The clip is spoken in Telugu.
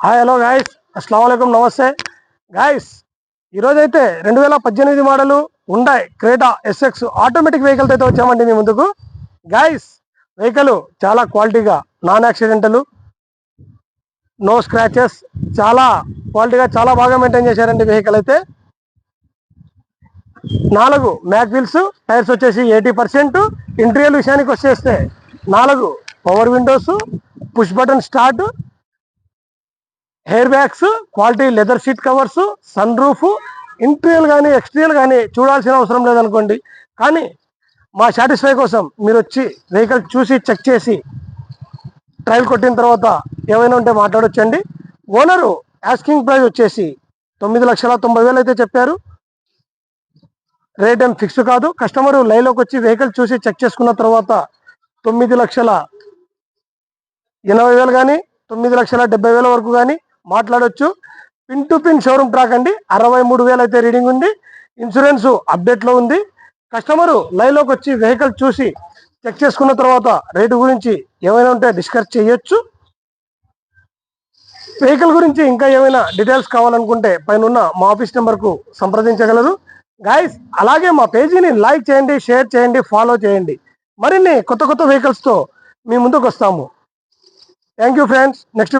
హాయ్ హలో గాయస్, అస్సలం వాలేకుమ్, నమస్తే గాయస్. ఈరోజైతే 2018 మోడలు ఉండాయ్ క్రేటా ఎస్ఎక్స్ ఆటోమేటిక్ వెహికల్తో అయితే వచ్చామండి మీ ముందుకు. గాయస్, వెహికల్ చాలా క్వాలిటీగా, నాన్ యాక్సిడెంటల్, నో స్క్రాచెస్, చాలా క్వాలిటీగా చాలా బాగా మెయింటైన్ చేశారండి వెహికల్ అయితే. 4 మ్యాక్ వీల్స్, టైర్స్ వచ్చేసి 80%. ఇంటీరియర్ విషయానికి వచ్చేస్తే 4 power windows, push button start, airbags, quality leather seat covers, sunroof. Interior కానీ ఎక్స్టీరియర్ కానీ చూడాల్సిన అవసరం లేదనుకోండి. కానీ మా సాటిస్ఫై కోసం మీరు వచ్చి వెహికల్ చూసి చెక్ చేసి ట్రయల్ కొట్టిన తర్వాత ఏమైనా ఉంటే మాట్లాడొచ్చండి. ఓనరు ఆస్కింగ్ ప్రైస్ వచ్చేసి 9,90,000 అయితే చెప్పారు. రేట్ ఏం ఫిక్స్ కాదు. కస్టమరు లైవ్లోకి వచ్చి వెహికల్ చూసి చెక్ చేసుకున్న తర్వాత 9,80,000 కానీ 9,70,000 వరకు కానీ మాట్లాడొచ్చు. Pin to pin showroom track అండి. 63,000 అయితే రీడింగ్ ఉంది. ఇన్సూరెన్స్ అప్డేట్లో ఉంది. కస్టమరు లైవ్లోకి వచ్చి వెహికల్ చూసి చెక్ చేసుకున్న తర్వాత రేటు గురించి ఏమైనా ఉంటే డిస్కస్ చేయొచ్చు. వెహికల్ గురించి ఇంకా ఏమైనా డీటెయిల్స్ కావాలనుకుంటే పైన ఉన్న మా ఆఫీస్ నెంబర్కు సంప్రదించగలరు. గాయస్, అలాగే మా పేజీని లైక్ చేయండి, షేర్ చేయండి, ఫాలో చేయండి. మరిన్ని కొత్త కొత్త వెహికల్స్తో మీ ముందుకు వస్తాము. Thank you friends. నెక్స్ట్